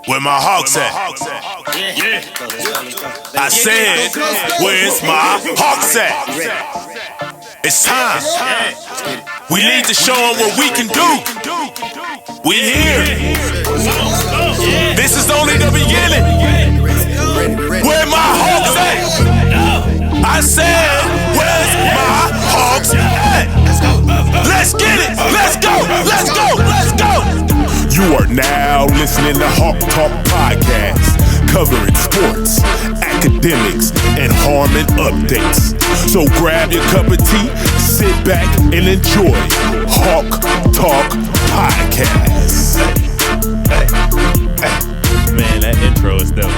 Where my Hawks at? Yeah. I said, where's my Hawks at? It's time. We need to show them what we can do. We here. This is only the beginning. Where my Hawks at? I said, where's my Hawks at? Let's get it. Let's go. Let's go. Let's go. You are now listening to Hawk Talk Podcast, covering sports, academics, and Harmon updates. So grab your cup of tea, sit back, and enjoy Hawk Talk Podcast. Man, that intro is dope.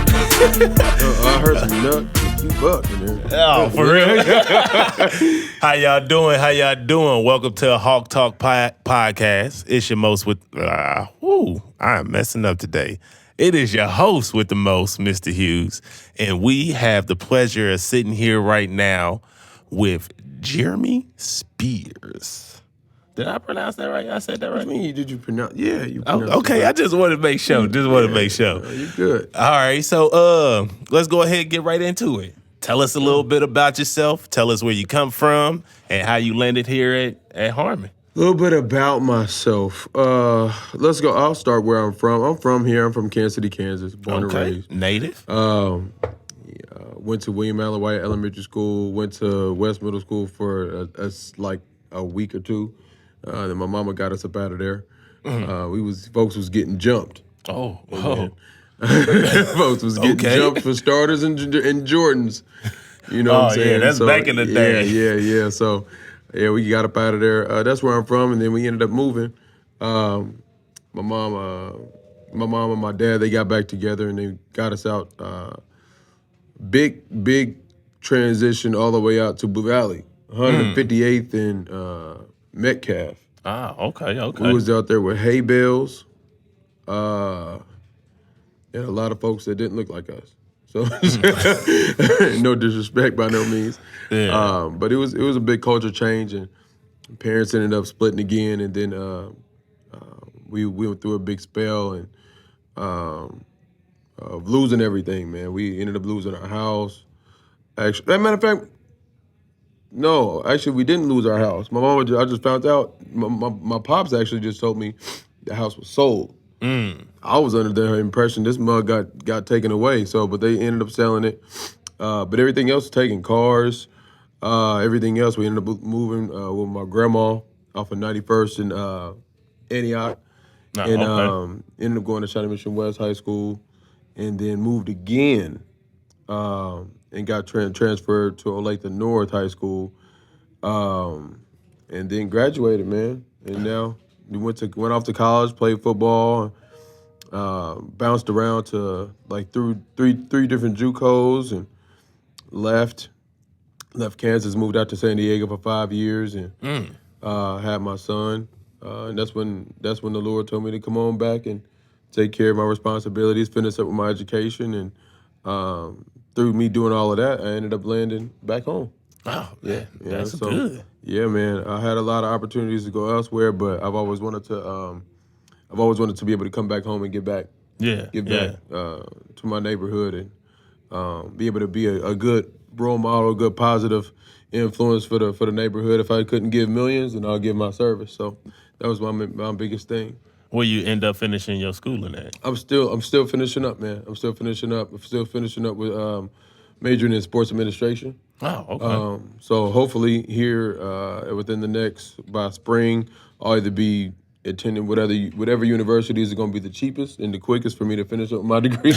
I heard some nut you buck in there. Oh, for real? How y'all doing? How y'all doing? Welcome to Hawk Talk Podcast. It's your most with... I'm messing up today. It is your host with the most, Mr. Hughes. And we have the pleasure of sitting here right now with Jeremy Spears. Did I pronounce that right? I said that right? Did you pronounce? Yeah, you Okay, pronounced it right. I just want to make sure. You're good. All right, so let's go ahead and get right into it. Tell us a little bit about yourself. Tell us where you come from and how you landed here at Harmon. A little bit about myself. Let's go. I'll start where I'm from. I'm from here. I'm from Kansas City, Kansas. Born and raised. Native? Went to William Allen White Elementary School. Went to West Middle School for like a week or two. Then my mama got us up out of there. Folks was getting jumped. Oh. Folks was getting jumped for starters and Jordans. You know what I'm saying? Yeah, that's back in the day. Yeah. So, yeah, we got up out of there. That's where I'm from, and then we ended up moving. My mom and my dad, they got back together, and they got us out. Big transition all the way out to Blue Valley, 158th and Metcalf. Ah, okay. We was out there with hay bales, and a lot of folks that didn't look like us. So no disrespect by no means. Yeah. But it was a big culture change, and parents ended up splitting again, and then we went through a big spell and of losing everything, man. We ended up losing our house. Actually, as a matter of fact, no, actually we didn't lose our house. My mom, I just found out, my pops actually just told me the house was sold. I was under the impression this mug got taken away, but they ended up selling it. But everything else was taken, cars, everything else. We ended up moving with my grandma off of 91st and Antioch. Ended up going to Shawnee Mission West High School, and then moved again and got transferred to Olathe North High School, and then graduated, man. And now we went off to college, played football, bounced around to like through three different JUCOs, and left Kansas, moved out to San Diego for 5 years, and had my son. And that's when the Lord told me to come on back and take care of my responsibilities, finish up with my education, and through me doing all of that, I ended up landing back home. Oh, yeah, that's good. Yeah, man. I had a lot of opportunities to go elsewhere, but I've always wanted to be able to come back home and give back to my neighborhood, and be able to be a good role model, a good positive influence for the neighborhood. If I couldn't give millions, then I'll give my service. So that was my biggest thing. Where you end up finishing your schooling at? I'm still finishing up, man. I'm still finishing up with majoring in sports administration. Oh, okay. So hopefully here within the by spring, I'll either be attending whatever universities are going to be the cheapest and the quickest for me to finish up my degree.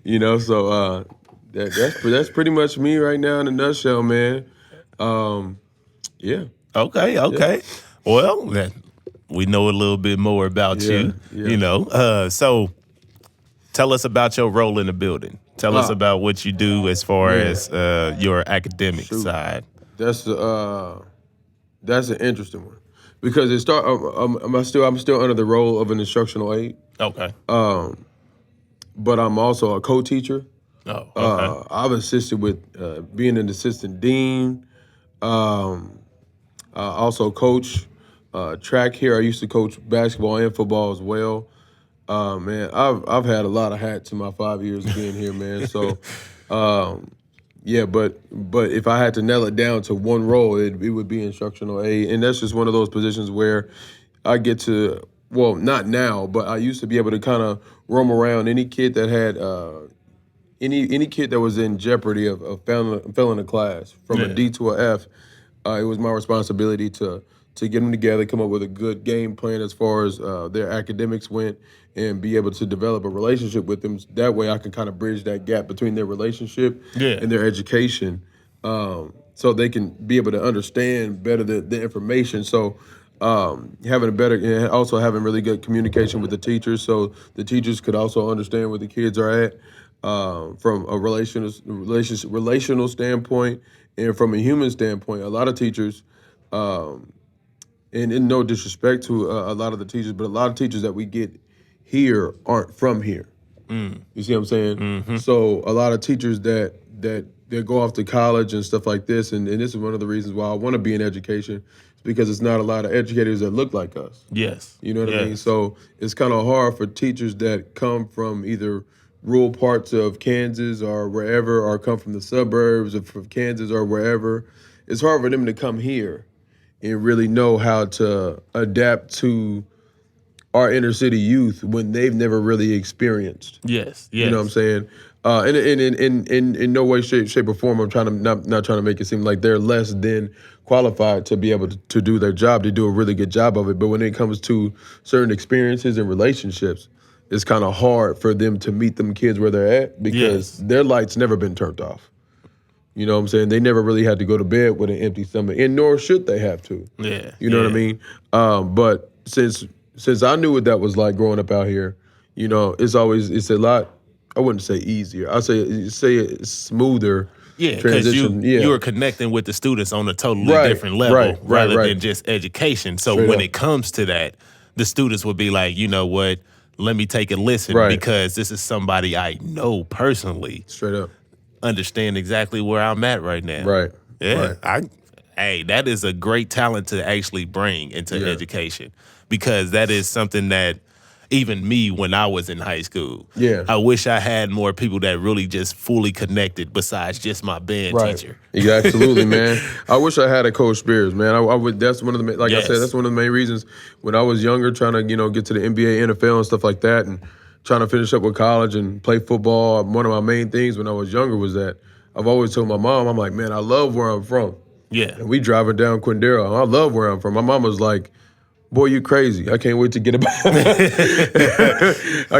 You know, so that's pretty much me right now in a nutshell, man. Yeah. Okay. Yeah. Well, we know a little bit more about you, you know. So tell us about your role in the building. Tell us about what you do as far as your academic side. That's an interesting one because I'm still under the role of an instructional aide. Okay. But I'm also a co-teacher. Oh, okay. I've assisted with being an assistant dean. Also coach track here. I used to coach basketball and football as well. Man, I've had a lot of hats in my 5 years of being here, man. So, yeah, but if I had to nail it down to one role, it would be instructional aide, and that's just one of those positions where I get to, well, not now, but I used to be able to kind of roam around any kid that had any kid that was in jeopardy of failing a class from a D to a F. It was my responsibility to get them together, come up with a good game plan as far as their academics went, and be able to develop a relationship with them. That way I can kind of bridge that gap between their relationship and their education, so they can be able to understand better the information. So having a better, and also having really good communication with the teachers, so the teachers could also understand where the kids are at from a relational standpoint, and from a human standpoint. A lot of teachers, and in no disrespect to a lot of the teachers, but a lot of teachers that we get here aren't from here. You see what I'm saying? Mm-hmm. So a lot of teachers that go off to college and stuff like this, and this is one of the reasons why I want to be in education, is because it's not a lot of educators that look like us. Yes. You know what I mean? So it's kind of hard for teachers that come from either rural parts of Kansas or wherever, or come from the suburbs of Kansas or wherever. It's hard for them to come here and really know how to adapt to our inner city youth when they've never really experienced. Yes. You know what I'm saying? And in no way, shape, or form, I'm trying to not trying to make it seem like they're less than qualified to be able to do their job. They do a really good job of it. But when it comes to certain experiences and relationships, it's kind of hard for them to meet them kids where they're at, because their light's never been turned off. You know what I'm saying? They never really had to go to bed with an empty stomach, and nor should they have to. Yeah. You know what I mean? But since I knew what that was like growing up out here, you know, it's a lot, I wouldn't say easier. I say it's smoother. Yeah, because you were connecting with the students on a totally different level rather than just education. So when it comes to that, the students would be like, you know what, let me take a listen because this is somebody I know personally. Straight up. Understand exactly where I'm at right now. Right. Yeah. Hey, that is a great talent to actually bring into education, because that is something that even me, when I was in high school, I wish I had more people that really just fully connected besides just my band teacher. Yeah, absolutely, man. I wish I had a Coach Spears, man. I would. That's one of the, I said, that's one of the main reasons when I was younger, trying to get to the NBA, NFL, and stuff like that, and trying to finish up with college and play football. One of my main things when I was younger was that I've always told my mom, I'm like, man, I love where I'm from. Yeah. And we driving down Quindaro. I love where I'm from. My mom was like, boy, you crazy. I can't wait to get up I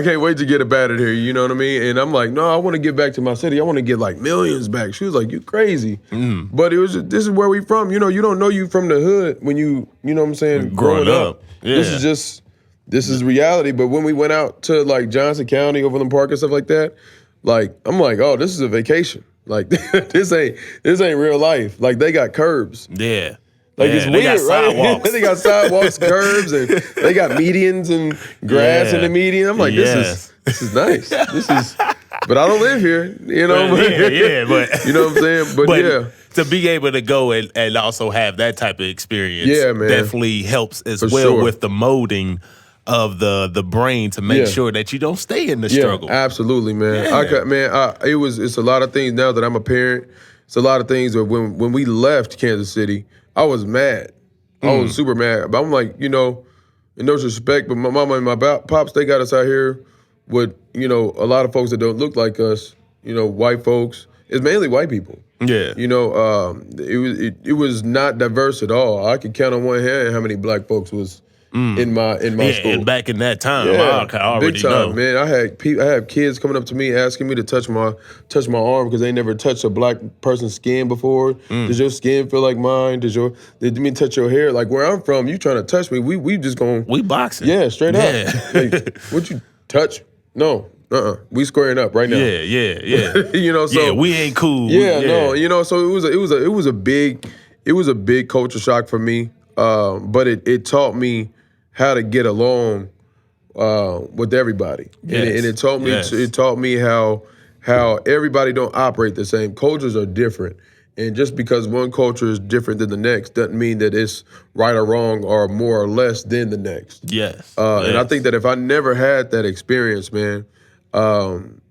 can't wait to get up out of here, you know what I mean? And I'm like, no, I want to get back to my city. I want to get like millions back. She was like, you crazy. But it was this is where we from. You know, you don't know you from the hood when you know what I'm saying, growing up. Yeah. This is reality. But when we went out to like Johnson County, Overland Park and stuff like that, like I'm like, oh, this is a vacation. Like this ain't real life. Like they got curbs. Yeah. Like it's weird, right? They got sidewalks, curbs, and they got medians and grass in the median. I'm like, this is nice. But I don't live here, you know. But you know what I'm saying. But to be able to go and also have that type of experience, man, definitely helps as with the molding of the brain to make sure that you don't stay in the struggle. Absolutely, man. It's a lot of things now that I'm a parent. It's a lot of things that when we left Kansas City, I was mad. I was super mad. But I'm like, in no disrespect, but my mama and my pops, they got us out here with, a lot of folks that don't look like us, white folks. It's mainly white people. Yeah. It was not diverse at all. I could count on one hand how many black folks was in my school. And back in that time, I already big time, know. Man, I have kids coming up to me asking me to touch my arm because they never touched a black person's skin before. Does your skin feel like mine? Did me touch your hair? Like where I'm from, you trying to touch me? We just going. We boxing. Yeah, straight up. Like, what you touch? No. We squaring up right now. Yeah. So we ain't cool. No. So it was a big culture shock for me. But it taught me how to get along with everybody, and it taught me how everybody don't operate the same. Cultures are different, And just because one culture is different than the next doesn't mean that it's right or wrong or more or less than the next. Yes. And I think that if I never had that experience, man,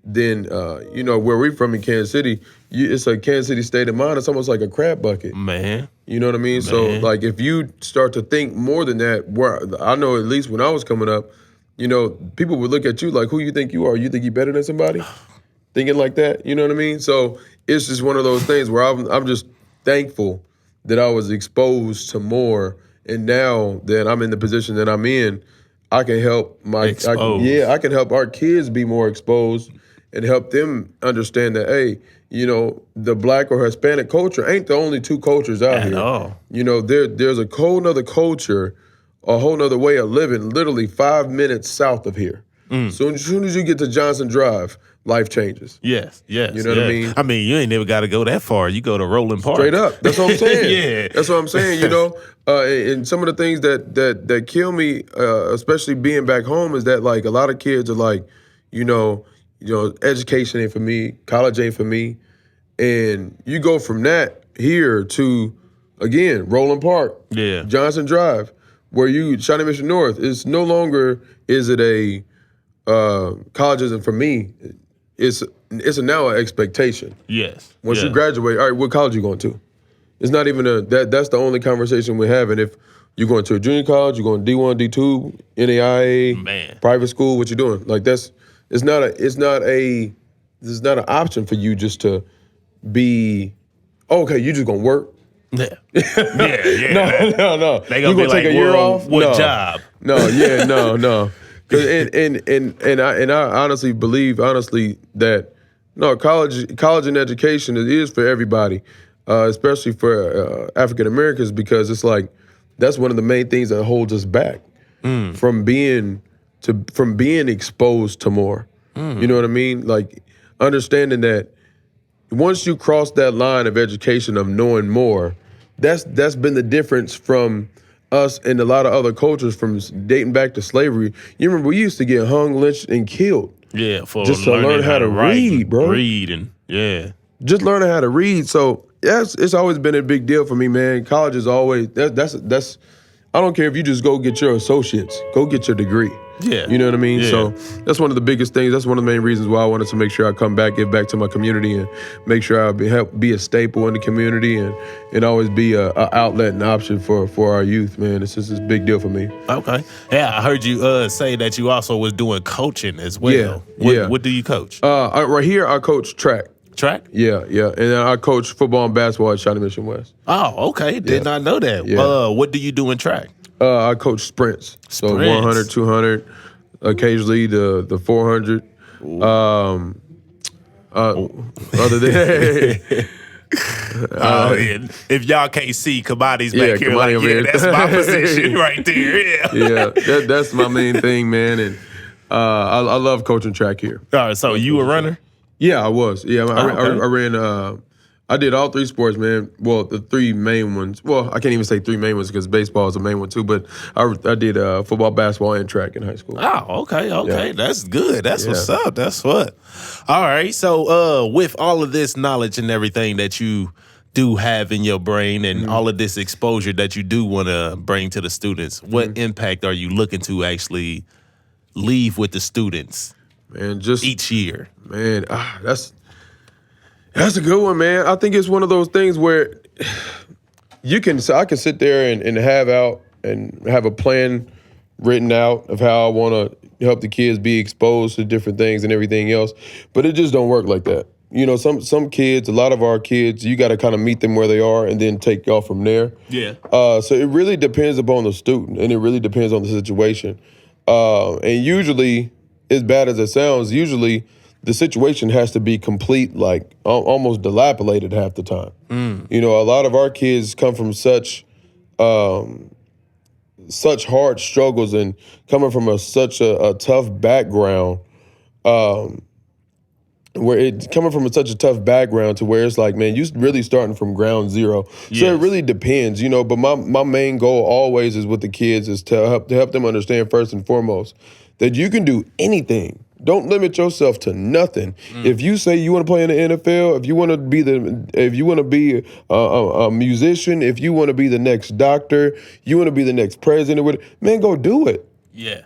then, where we're from in Kansas City, it's a Kansas City state of mind. It's almost like a crab bucket. Man. You know what I mean? Man. So, like, if you start to think more than that, where I know at least when I was coming up, people would look at you like, who you think you are? You think you better than somebody? Thinking like that, you know what I mean? So it's just one of those things where I'm just thankful that I was exposed to more, and now that I'm in the position that I'm in, I can help I can help our kids be more exposed and help them understand that, hey, the Black or Hispanic culture ain't the only two cultures out here. All. There's a whole nother culture, a whole nother way of living, literally 5 minutes south of here. So as soon as you get to Johnson Drive, life changes. Yes. You know what I mean? I mean, you ain't never got to go that far. You go to Roland Park. Straight up. That's what I'm saying. Yeah. That's what I'm saying, and some of the things that kill me, especially being back home, is that, like, a lot of kids are like, education ain't for me, college ain't for me. And you go from that here to, again, Roland Park, Johnson Drive, where Shawnee Mission North, it's no longer is it a college isn't for me. It's now an expectation. Yes. Once you graduate, all right, what college you going to? It's not even that's the only conversation we're having. If you're going to a junior college, you're going D1, D2, NAIA, private school, what you doing? Like it's not an option for you just to be, okay, you just gonna work. Yeah. No. They gonna be like, take a year off? What job? No. And I honestly believe that college and education is for everybody, especially for African Americans, because it's like that's one of the main things that holds us back from being exposed to more. You know what I mean? Like understanding that once you cross that line of education of knowing more, that's been the difference from us and a lot of other cultures from dating back to slavery. You remember we used to get hung, lynched, and killed. Yeah, for just to learn how to read, bro. Just learning how to read. So it's always been a big deal for me, man. College is always that's. I don't care if you just go get your associates, go get your degree. Yeah. You know what I mean? Yeah. So that's one of the biggest things. That's one of the main reasons why I wanted to make sure I come back, give back to my community, and make sure I help be a staple in the community and always be a outlet and option for our youth, man. It's just a big deal for me. Okay. Yeah, I heard you say that you also was doing coaching as well. Yeah. What do you coach? Right here, I coach track. Track? Yeah. And then I coach football and basketball at Shawnee Mission West. Oh, okay. Did not know that. Yeah. What do you do in track? I coach sprints. So 100, 200, occasionally the 400. Other than if y'all can't see, Kamadi's back here. Kamadi that's my position right there. Yeah, that's my main thing, man. And I love coaching track here. All right, so you a runner? Yeah, I was. Yeah, I ran. I did all three sports, man. Well, the three main ones. Well, I can't even say three main ones because baseball is the main one too. But I did football, basketball, and track in high school. Oh, okay. Yeah. That's good. That's what's up. That's what. All right. So, with all of this knowledge and everything that you do have in your brain and all of this exposure that you do want to bring to the students, what impact are you looking to actually leave with the students? Man, just each year. Man, that's a good one, man. I think it's one of those things where I can sit there and have a plan written out of how I want to help the kids be exposed to different things and everything else, but it just don't work like that. Some kids, a lot of our kids, you got to kind of meet them where they are and then take off from there. Yeah. So it really depends upon the student, and it really depends on the situation. And usually, as bad as it sounds, usually the situation has to be complete, like almost dilapidated half the time. A lot of our kids come from such hard struggles and coming from such a tough background, coming from such a tough background to where it's like, man, you really starting from ground zero. Yes. So it really depends, but my main goal always is with the kids is to help them understand first and foremost that you can do anything Don't limit yourself to nothing. If you say you want to play in the NFL, if you want to be a musician, if you want to be the next doctor, you want to be the next president, man, go do it. Yeah.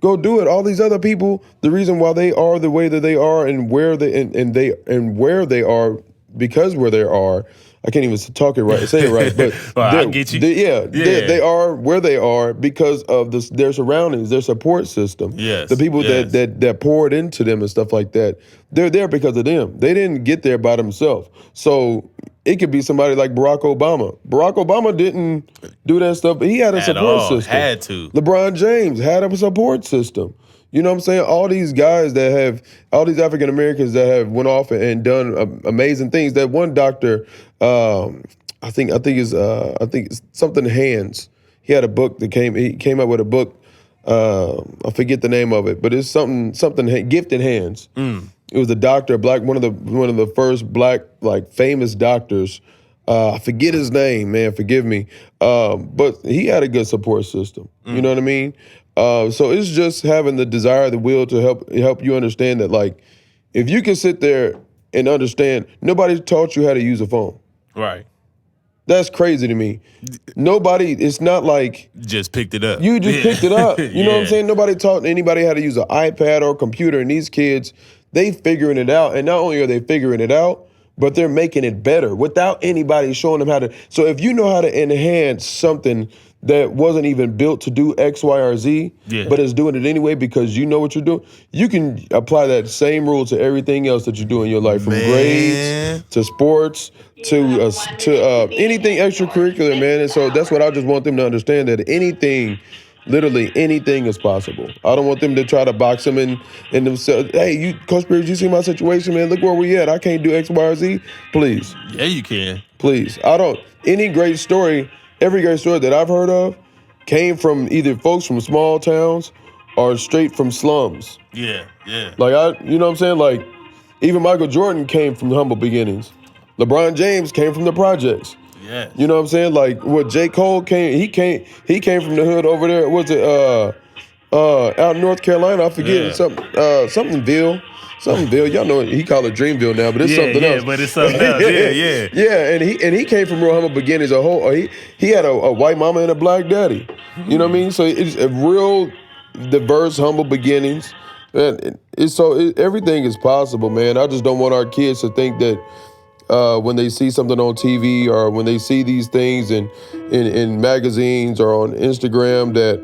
Go do it. All these other people, the reason why they are the way that they are and where they are because where they are. I can't even say it right, but I get you. They are where they are because of their surroundings, their support system. Yes, the people that poured into them and stuff like that. They're there because of them. They didn't get there by themselves. So it could be somebody like Barack Obama. Barack Obama didn't do that stuff, but he had a support system. Had to. LeBron James had a support system. You know what I'm saying? All these guys all these African Americans that have went off and done amazing things. That one doctor, I think it's something Hands. He had a book that he came out with a book. I forget the name of it, but it's something Gifted Hands. It was a doctor, one of the first black famous doctors. I forget his name, man. Forgive me. But he had a good support system. You know what I mean? So it's just having the desire, the will to help you understand that, if you can sit there and understand, nobody taught you how to use a phone. Right. That's crazy to me. It's not like just picked it up. You just picked it up. You know what I'm saying? Nobody taught anybody how to use an iPad or a computer, and these kids, they figuring it out. And not only are they figuring it out, but they're making it better without anybody showing them how to. So if you know how to enhance something that wasn't even built to do X, Y, or Z, but is doing it anyway because you know what you're doing, you can apply that same rule to everything else that you do in your life, from grades to sports to anything extracurricular, man. And so that's what I just want them to understand, that literally anything is possible. I don't want them to try to box them in themselves. Hey, Coach Spears, you see my situation, man? Look where we at. I can't do X, Y, or Z. Please. Yeah, you can. Please. Every great story that I've heard of came from either folks from small towns or straight from slums. Yeah. You know what I'm saying? Even Michael Jordan came from humble beginnings. LeBron James came from the projects. Yeah. You know what I'm saying? What J. Cole came from the hood over there. Was it out in North Carolina? I forget somethingville. Y'all know he called it Dreamville now, but it's something else. Yeah, but it's something else. Yeah. Yeah, and he came from real humble beginnings. He had a white mama and a black daddy. You know what I mean? So it's a real diverse, humble beginnings. And everything is possible, man. I just don't want our kids to think that when they see something on TV or when they see these things in magazines or on Instagram that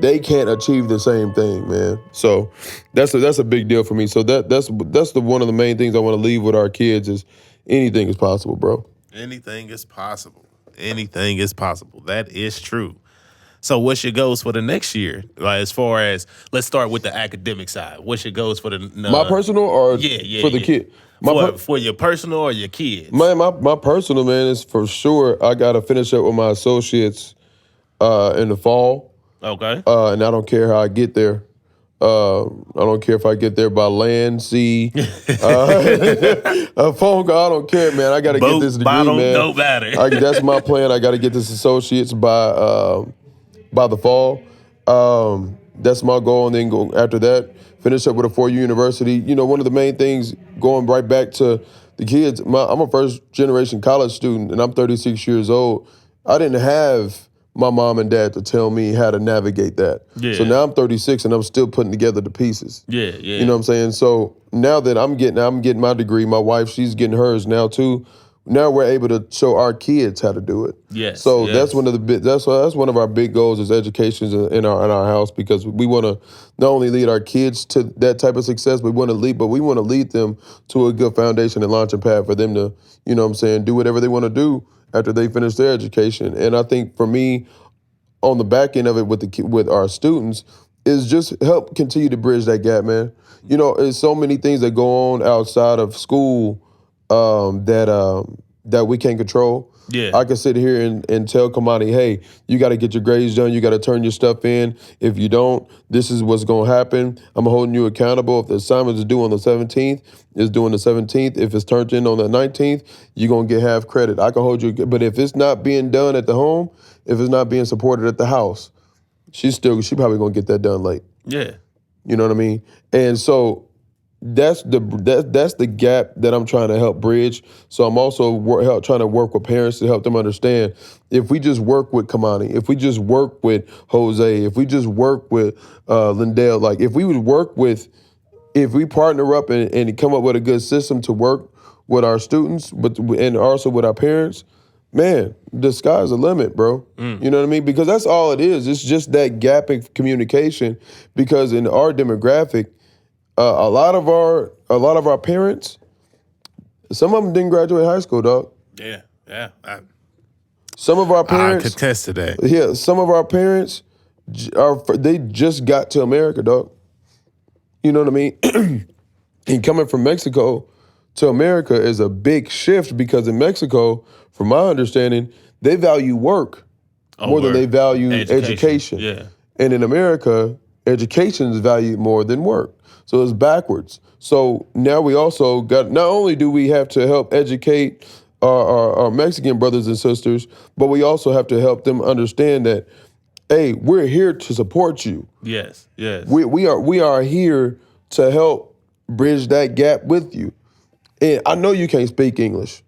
they can't achieve the same thing, man. So that's a big deal for me. So that's one of the main things I want to leave with our kids is anything is possible, bro. Anything is possible. Anything is possible. That is true. So what's your goals for the next year? As far as, let's start with the academic side. What's your goals for the my personal or for the kid? For your personal or your kids? My personal, man, is for sure I got to finish up with my associates in the fall. Okay. And I don't care how I get there. I don't care if I get there by land, sea, a phone call. I don't care, man. I got to get this degree, bottom, man. no matter. That's my plan. I got to get this associates by the fall. That's my goal, and then go after that, finish up with a 4U university. You know, one of the main things, going right back to the kids, I'm a first-generation college student, and I'm 36 years old. I didn't have my mom and dad to tell me how to navigate that. Yeah. So now I'm 36 and I'm still putting together the pieces. Yeah. You know what I'm saying? So now that I'm getting my degree, my wife, she's getting hers now too. Now we're able to show our kids how to do it. Yes. So that's one of our big goals is education in our house, because we want to not only lead our kids to that type of success, but we want to lead them to a good foundation and launching pad for them to, you know what I'm saying, do whatever they want to do after they finish their education. And I think for me, on the back end of it with our students, is just help continue to bridge that gap, man. You know, there's so many things that go on outside of school that we can't control. Yeah. I can sit here and tell Kamani, hey, you got to get your grades done. You got to turn your stuff in. If you don't, this is what's going to happen. I'm holding you accountable. If the assignment is due on the 17th, it's due on the 17th. If it's turned in on the 19th, you're going to get half credit. I can hold you. But if it's not being done at the home, if it's not being supported at the house, she's probably going to get that done late. Yeah. You know what I mean? And so that's the gap that I'm trying to help bridge. So I'm also trying to work with parents to help them understand, if we just work with Kamani, if we just work with Jose, if we just work with Lindell, like if we partner up and come up with a good system to work with our students, and also with our parents, man, the sky's the limit, bro. You know what I mean? Because that's all it is. It's just that gap in communication. Because in our demographic, a lot of our parents, some of them didn't graduate high school, dog. Yeah. Some of our I parents, contest to that. yeah, some of our parents they just got to America, dog. You know what I mean? And coming from Mexico to America is a big shift, because in Mexico, from my understanding, they value work more than they value education. Yeah. And in America, education is valued more than work. So it's backwards. So now we also got, not only do we have to help educate our Mexican brothers and sisters, but we also have to help them understand that, hey, we're here to support you. Yes. We are here to help bridge that gap with you. And I know you can't speak English,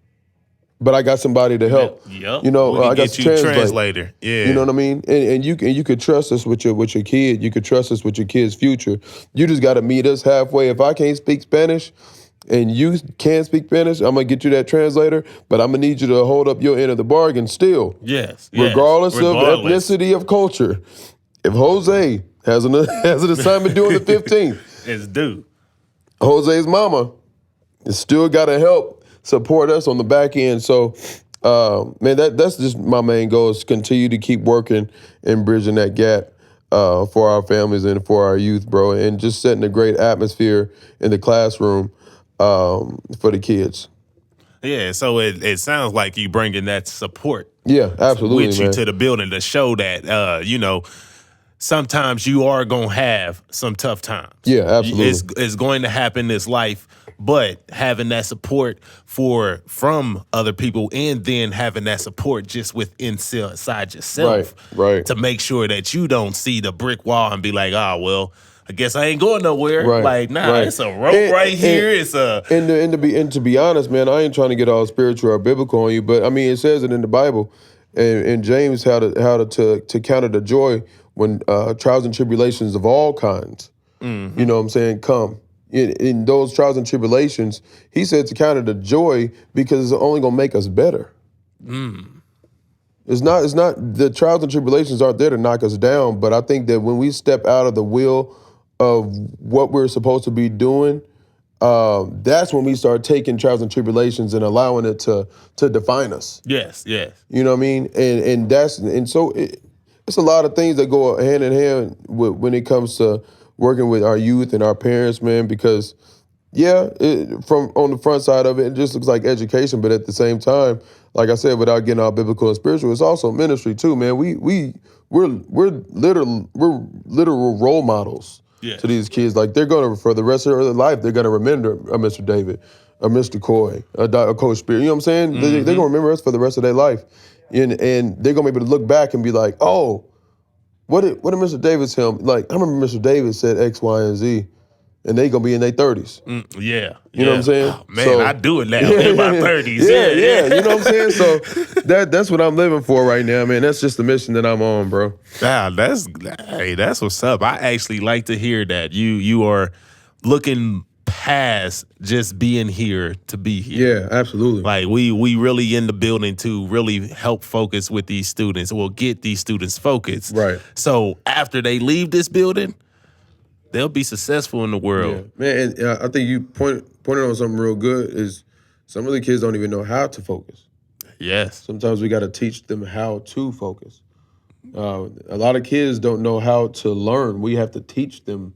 but I got somebody to help. Yep. You know, We can I got get some you a translator. Yeah. You know what I mean? And you could trust us with your kid. You could trust us with your kid's future. You just got to meet us halfway. If I can't speak Spanish and you can speak Spanish, I'm gonna get you that translator. But I'm gonna need you to hold up your end of the bargain still. Yes. Regardless of ethnicity, of culture. If Jose has an assignment due on the 15th, it's due. Jose's mama is still got to help support us on the back end. So, man, that's just my main goal, is continue to keep working and bridging that gap for our families and for our youth, bro, and just setting a great atmosphere in the classroom for the kids. Yeah, so it sounds like you bringing that support. Yeah, absolutely, with you to the building to show that, sometimes you are going to have some tough times. Yeah, absolutely. It's going to happen in this life, but having that support from other people, and then having that support just inside yourself. Right. To make sure that you don't see the brick wall and be like, well, I guess I ain't going nowhere. Right. Like, it's a rope here. And to be honest, man, I ain't trying to get all spiritual or biblical on you, but I mean, it says it in the Bible, and James how to counter the joy when trials and tribulations of all kinds, you know what I'm saying, come. In those trials and tribulations, he said to counter the joy, because it's only gonna make us better. It's not the trials and tribulations aren't there to knock us down, but I think that when we step out of the will of what we're supposed to be doing, that's when we start taking trials and tribulations and allowing it to define us. Yes. You know what I mean? So it's a lot of things that go hand in hand when it comes to working with our youth and our parents, man, because, from on the front side of it, it just looks like education, but at the same time, like I said, without getting all biblical and spiritual, it's also ministry too, man. We're literal role models to these kids. Like, they're gonna, for the rest of their life, they're gonna remember a Mr. David, a Mr. Coy, a Coach Spear. You know what I'm saying? They're gonna remember us for the rest of their life, and they're gonna be able to look back and be like, oh, what did Mr. Davis tell me? Like, I remember Mr. Davis said X, Y, and Z, and they gonna be in their 30s. You know what I'm saying? Oh, man, I do it now in my 30s. Yeah. You know what I'm saying? So that's what I'm living for right now, man. That's just the mission that I'm on, bro. Wow, that's what's up. I actually like to hear that you are looking past just being here to be here. Yeah, absolutely. Like, we really in the building to really help focus with these students, or get these students focused. Right. So after they leave this building, they'll be successful in the world. Yeah. Man, and I think you pointed on something real good, is some of the kids don't even know how to focus. Yes. Sometimes we got to teach them how to focus. A lot of kids don't know how to learn. We have to teach them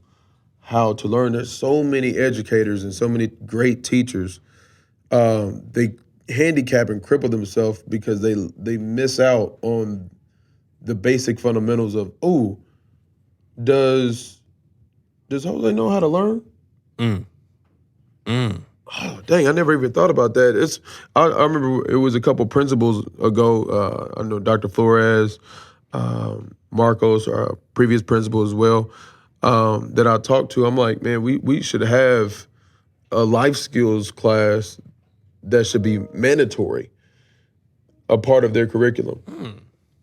how to learn. There's so many educators and so many great teachers. They handicap and cripple themselves because they miss out on the basic fundamentals of, does Jose know how to learn? Oh, dang, I never even thought about that. I remember it was a couple principals ago. I know Dr. Flores, Marcos, our previous principal as well. that I talk to, I'm like, man, we should have a life skills class that should be mandatory, a part of their curriculum.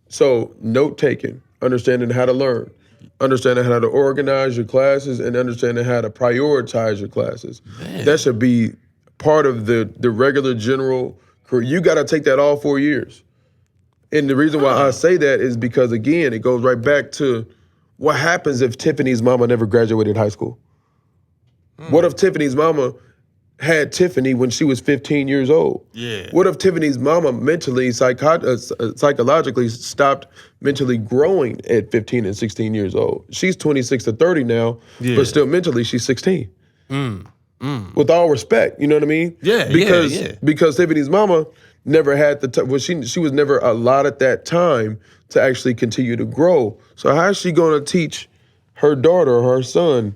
So note taking, understanding how to learn, understanding how to organize your classes, and understanding how to prioritize your classes. Man. That should be part of the regular general career. You got to take that all 4 years. And the reason why I say that is because, again, it goes right back to what happens if Tiffany's mama never graduated high school? What if Tiffany's mama had Tiffany when she was 15 years old? Yeah. What if Tiffany's mama mentally, psychologically stopped mentally growing at 15 and 16 years old? She's 26 to 30 now, but still mentally she's 16. With all respect, you know what I mean? Yeah, because Tiffany's mama never had she was never allotted that time to actually continue to grow. So how is she going to teach her daughter or her son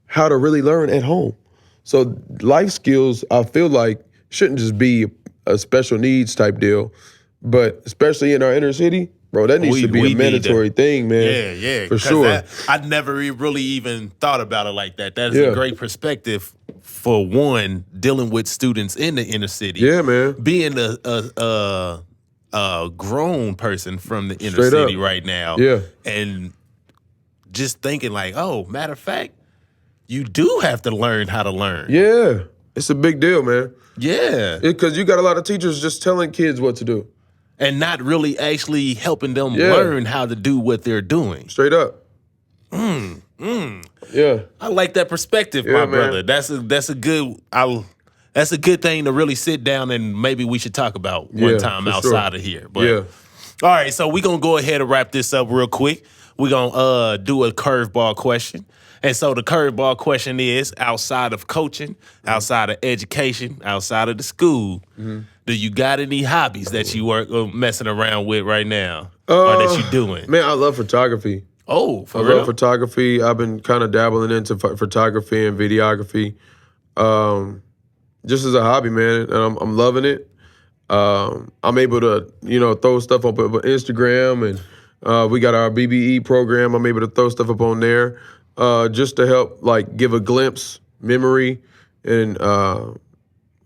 how to really learn at home? So life skills, I feel like, shouldn't just be a special needs type deal, but especially in our inner city, bro, that needs to be a mandatory thing, man. Yeah, for sure. I never really even thought about it like that. That is a great perspective for one, dealing with students in the inner city. Yeah, man. Being a grown person from the inner Straight city up. right now. Yeah. And just thinking like, oh, matter of fact, you do have to learn how to learn. Yeah, it's a big deal, man. Yeah. Because you got a lot of teachers just telling kids what to do. And not really actually helping them learn how to do what they're doing. Straight up. Yeah. I like that perspective, my brother. That's a good thing to really sit down and maybe we should talk about one time outside of here. But all right, so we're gonna go ahead and wrap this up real quick. We're gonna do a curveball question. And so the curveball question is, outside of coaching, outside of education, outside of the school, do you got any hobbies that you are messing around with right now or that you doing? Man, I love photography. Oh, for I real? love photography. I've been kind of dabbling into photography and videography, just as a hobby, man, and I'm loving it. I'm able to, throw stuff up on Instagram, and we got our BBE program. I'm able to throw stuff up on there, just to help, like, give a glimpse, memory, and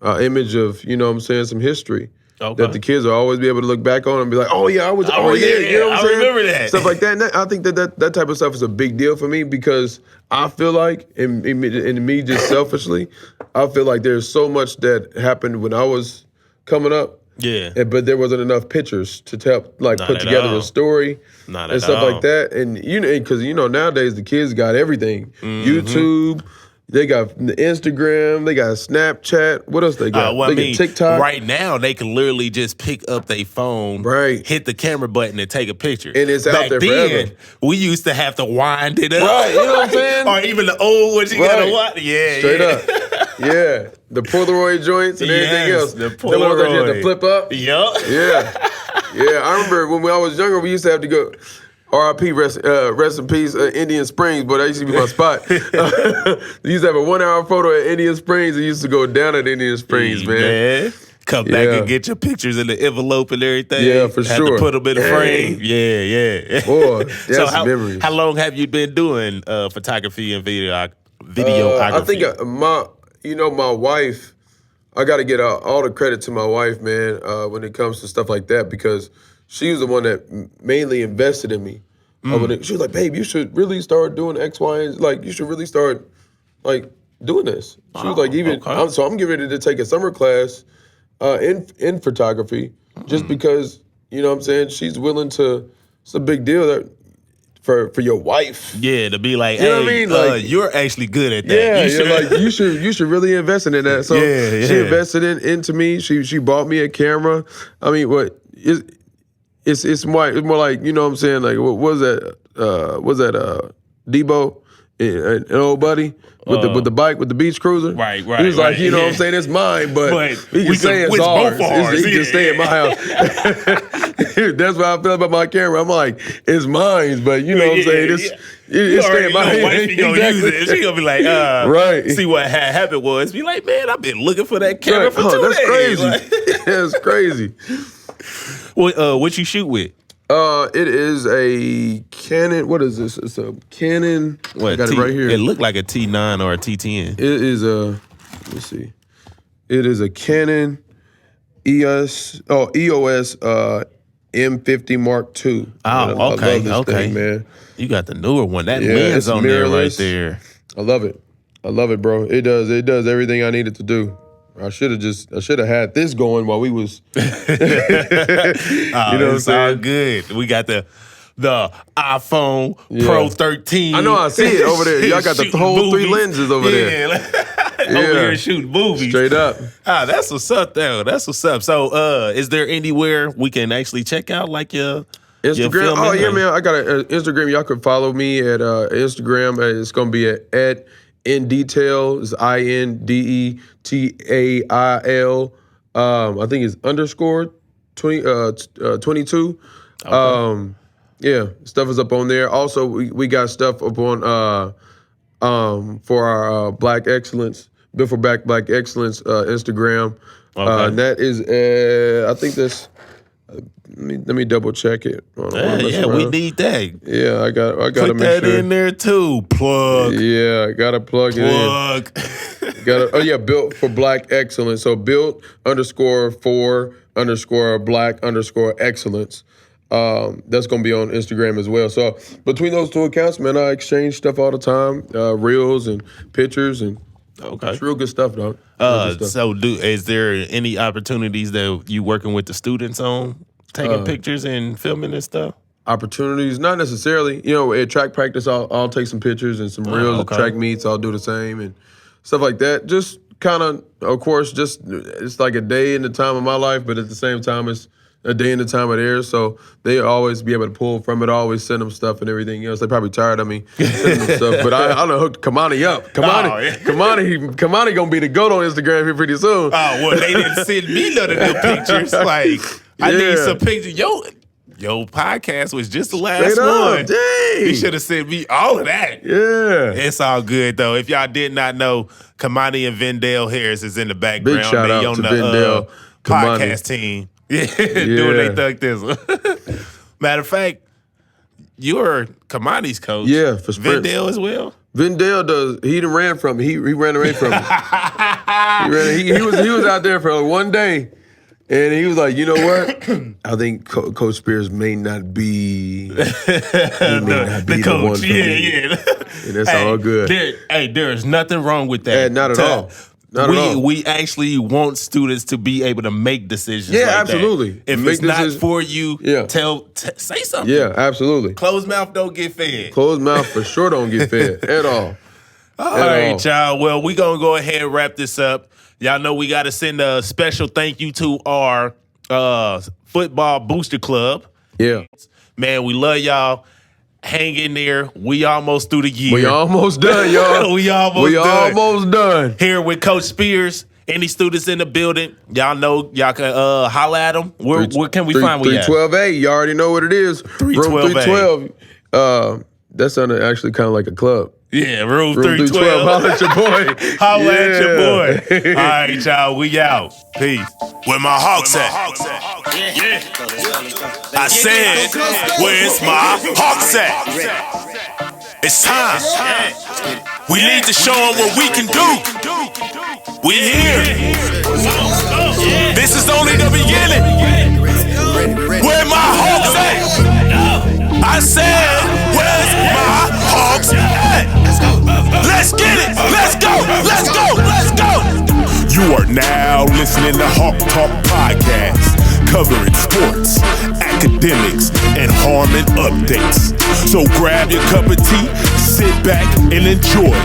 image of, some history. Okay. That the kids will always be able to look back on and be like, oh, yeah, I was there. You know what I'm saying? I remember that. Stuff like that. And I think that type of stuff is a big deal for me because I feel like, and me just selfishly, I feel like there's so much that happened when I was coming up. Yeah. But there wasn't enough pictures to put together a story and stuff like that. And, because, nowadays the kids got everything. YouTube. They got Instagram, they got Snapchat. What else they got? They got TikTok. Right now, they can literally just pick up their phone, hit the camera button, and take a picture. And it's out there forever. We used to have to wind it up. Right, you know what I'm saying? Or even the old ones you gotta watch. Yeah, straight up. Yeah, the Polaroid joints and everything else. The ones that you had to flip up. Yup. Yeah, I remember when I was younger, we used to have to go. R.I.P. Rest in peace, Indian Springs, but that used to be my spot. We used to have a 1 hour photo at Indian Springs. It used to go down at Indian Springs, man. Come back and get your pictures in the envelope and everything. Yeah, for Had sure. to put them in the frame. Yeah. Boy, that's memories. How long have you been doing photography and videography? I think my wife, I got to get all the credit to my wife, man, when it comes to stuff like that, because she was the one that mainly invested in me. She was like, babe, you should really start doing X, Y, and like, you should really start, like, doing this. She was like, so I'm getting ready to take a summer class in photography just because, you know what I'm saying, she's willing to, it's a big deal that for your wife. Yeah, to be like, you know what I mean? Like, you're actually good at that. Yeah, you should really invest in that. So she invested into me. She bought me a camera. I mean, it's more like, you know what I'm saying? Like, what was that? Debo, an old buddy with the bike, with the beach cruiser? Right. He was like, you know what I'm saying? It's mine, but he can say it's ours. He can stay at my house. That's what I feel about my camera. I'm like, it's mine, but you know what I'm saying? It's stay at my house. Wifey gonna use it. She gonna be like, right. See what happened was, be like, man, I've been looking for that camera for 2 days. That's crazy. That's crazy. What you shoot with? It is a Canon. What is this? It's a Canon. I got it right here. It looked like a T9 or a T10. It is a. Let's see. It is a Canon EOS M50 Mark II. Oh, I love this thing, man. You got the newer one. That lens on there right there. I love it. I love it, bro. It does everything I needed to do. I should have had this going while we was. You know what I'm saying? All good. We got the iPhone Pro 13. I know. I see it over there. Y'all got the whole three lenses over there. Over here shooting movies. Straight up. That's what's up, though. That's what's up. So, is there anywhere we can actually check out like your Instagram? Oh yeah, man. I got an Instagram. Y'all can follow me at Instagram. It's gonna be at In Detail. It's INDETAIL. I think it's _ 22. Okay. Yeah, stuff is up on there. Also, we got stuff up on for our Black Excellence, Built for Black Excellence Instagram. Okay. And that is I think that's. Let me double check it. We need that. Yeah, I got to Put make that sure. in there too. Plug. Yeah, I gotta plug it in. Built for Black Excellence. So built _for _Black _excellence. That's gonna be on Instagram as well. So between those two accounts, man, I exchange stuff all the time, reels and pictures, and it's real good stuff, dog. So is there any opportunities that you working with the students on taking pictures and filming and stuff? Opportunities, not necessarily. You know, at track practice, I'll take some pictures and some reels. At track meets, I'll do the same and stuff like that. Just kind of course, it's like a day in the time of my life, but at the same time, it's a day in the time of theirs. So they always be able to pull from it. I always send them stuff and everything else. They probably tired of me sending them stuff, but I done hooked Kamani up. Kamani gonna be the GOAT on Instagram here pretty soon. Oh, well, they didn't send me none of them pictures. Like, I need some pictures. Yo, podcast was just the last one. Dang. You should have sent me all of that. Yeah. It's all good, though. If y'all did not know, Kamani and Vendale Harris is in the background. Big shout out on to the Vendale, podcast team. Doing they thug this. Matter of fact, you're Kamani's coach. Yeah, for sprints. Vendale as well? Vendale does. He done ran from me. He ran away from me. He was out there for one day. And he was like, you know what? I think Coach Spears may not be the coach. one for me. And that's all good. There is nothing wrong with that. Not at all. We actually want students to be able to make decisions. Yeah, like absolutely. That. If it's not for you, say something. Yeah, absolutely. Closed mouth don't get fed. Closed mouth for sure don't get fed at all. All right, y'all. Well, we're going to go ahead and wrap this up. Y'all know we got to send a special thank you to our football booster club. Yeah. Man, we love y'all. Hang in there. We almost through the year. We almost done, y'all. we almost done. Here with Coach Spears. Any students in the building, y'all know y'all can holla at them. Where can we find we at? 312A. You already know what it is. 312A. Room 312. That sounded actually kind of like a club. Yeah, room 312. Holla at your boy. Holla at your boy. All right, y'all. We out. Peace. Where my Hawks at? I said, where's my Hawks at? It's time. We need to show them what we can do. We here. This is only the beginning. Where my Hawks at? I said, where's my Hawks at? Let's get it. Let's go. Let's go. Let's go. You are now listening to Hawk Talk Podcast, covering sports, academics, and Harmon updates. So grab your cup of tea, sit back, and enjoy